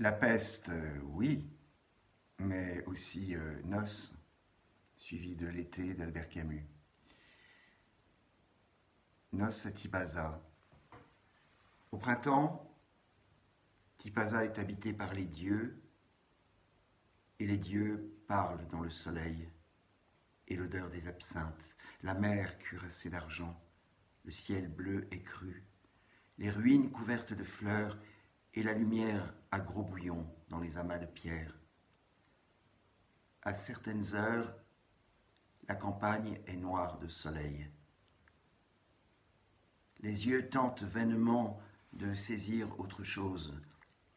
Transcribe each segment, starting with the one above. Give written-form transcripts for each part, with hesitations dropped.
La peste, oui, mais aussi Noces, suivi de l'été d'Albert Camus. Noces à Tipaza. Au printemps, Tipaza est habité par les dieux, et les dieux parlent dans le soleil et l'odeur des absinthes, la mer cuirassée d'argent, le ciel bleu et cru, les ruines couvertes de fleurs et la lumière à gros bouillons dans les amas de pierre. À certaines heures, la campagne est noire de soleil. Les yeux tentent vainement de saisir autre chose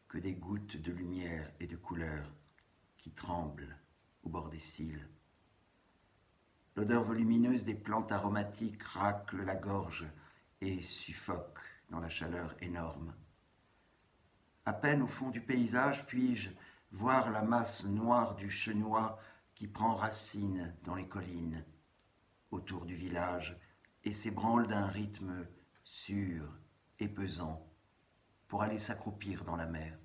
que des gouttes de lumière et de couleur qui tremblent au bord des cils. L'odeur volumineuse des plantes aromatiques racle la gorge et suffoque dans la chaleur énorme. À peine au fond du paysage puis-je voir la masse noire du chenois qui prend racine dans les collines autour du village et s'ébranle d'un rythme sûr et pesant pour aller s'accroupir dans la mer.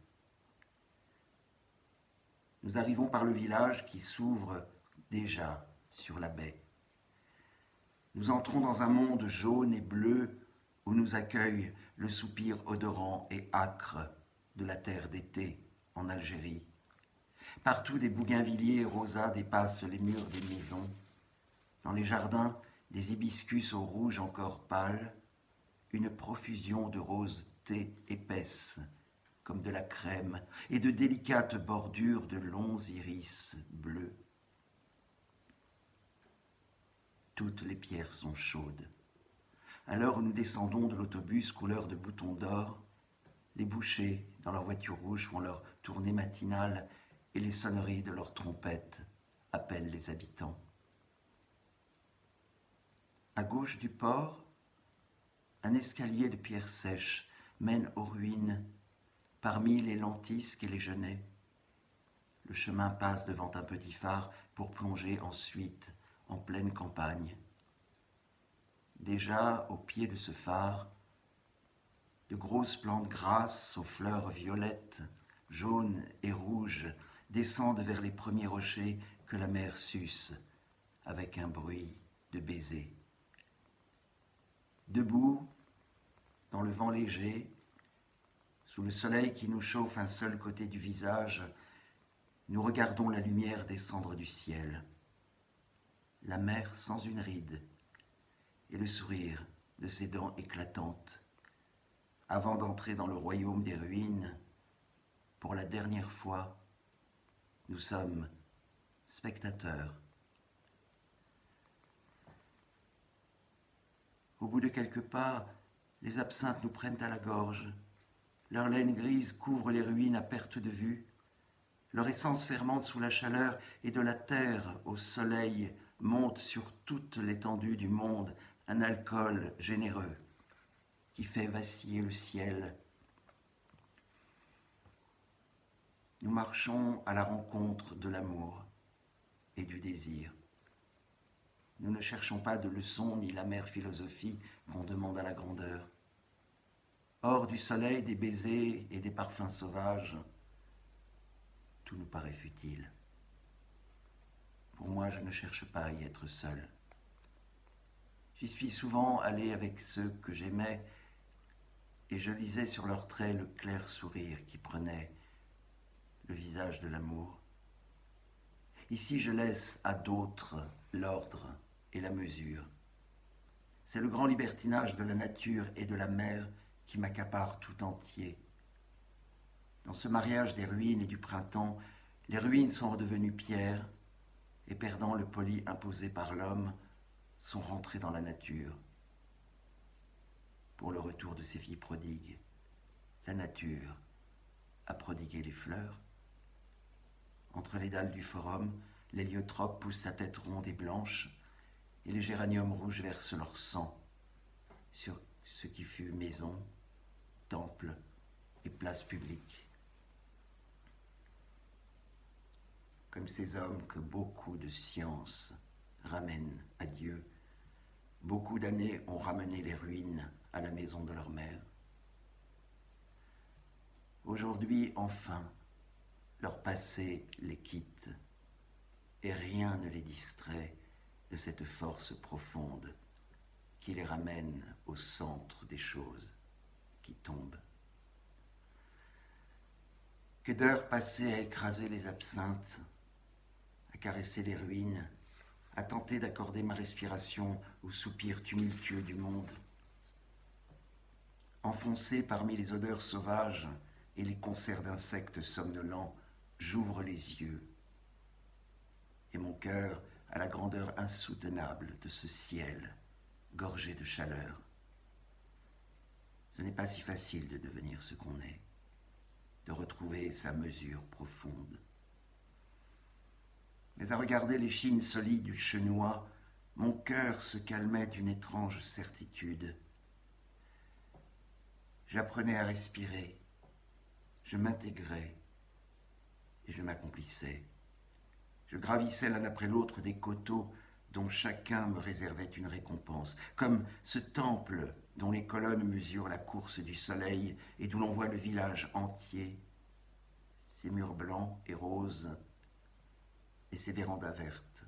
Nous arrivons par le village qui s'ouvre déjà sur la baie. Nous entrons dans un monde jaune et bleu où nous accueille le soupir odorant et âcre de la terre d'été en Algérie. Partout des bougainvilliers rosas dépassent les murs des maisons. Dans les jardins, des hibiscus au rouge encore pâle, une profusion de rosée épaisse comme de la crème et de délicates bordures de longs iris bleus. Toutes les pierres sont chaudes. À l'heure où nous descendons de l'autobus couleur de boutons d'or, les bouchers, dans leur voiture rouge, font leur tournée matinale et les sonneries de leurs trompettes appellent les habitants. À gauche du port, un escalier de pierres sèches mène aux ruines parmi les lentisques et les genêts. Le chemin passe devant un petit phare pour plonger ensuite en pleine campagne. Déjà au pied de ce phare, de grosses plantes grasses aux fleurs violettes, jaunes et rouges descendent vers les premiers rochers que la mer suce avec un bruit de baisers. Debout, dans le vent léger, sous le soleil qui nous chauffe un seul côté du visage, nous regardons la lumière descendre du ciel. La mer sans une ride et le sourire de ses dents éclatantes. Avant d'entrer dans le royaume des ruines, pour la dernière fois, nous sommes spectateurs. Au bout de quelques pas, les absinthes nous prennent à la gorge. Leur laine grise couvre les ruines à perte de vue. Leur essence fermente sous la chaleur et de la terre au soleil monte sur toute l'étendue du monde un alcool généreux qui fait vaciller le ciel. Nous marchons à la rencontre de l'amour et du désir. Nous ne cherchons pas de leçons ni l'amère philosophie qu'on demande à la grandeur. Hors du soleil, des baisers et des parfums sauvages, tout nous paraît futile. Pour moi, je ne cherche pas à y être seul. J'y suis souvent allé avec ceux que j'aimais et je lisais sur leurs traits le clair sourire qui prenait le visage de l'amour. Ici, je laisse à d'autres l'ordre et la mesure. C'est le grand libertinage de la nature et de la mer qui m'accapare tout entier. Dans ce mariage des ruines et du printemps, les ruines sont redevenues pierres et, perdant le poli imposé par l'homme, sont rentrées dans la nature. Pour le retour de ses filles prodigues, la nature a prodigué les fleurs. Entre les dalles du forum, l'héliotrope pousse sa tête ronde et blanche, et les géraniums rouges versent leur sang sur ce qui fut maison, temple et place publique. Comme ces hommes que beaucoup de sciences ramènent à Dieu, beaucoup d'années ont ramené les ruines à la maison de leur mère. Aujourd'hui, enfin, Leur passé les quitte, et rien ne les distrait de cette force profonde qui les ramène au centre des choses qui tombent. Que d'heures passées à écraser les absinthes, à caresser les ruines, à tenter d'accorder ma respiration aux soupirs tumultueux du monde. Enfoncé parmi les odeurs sauvages et les concerts d'insectes somnolents, j'ouvre les yeux, et mon cœur a la grandeur insoutenable de ce ciel gorgé de chaleur. Ce n'est pas si facile de devenir ce qu'on est, de retrouver sa mesure profonde. Mais à regarder l'échine solide du chenois, mon cœur se calmait d'une étrange certitude. J'apprenais à respirer, je m'intégrais et je m'accomplissais. Je gravissais l'un après l'autre des coteaux dont chacun me réservait une récompense, comme ce temple dont les colonnes mesurent la course du soleil et d'où l'on voit le village entier, ses murs blancs et roses et ses vérandas vertes.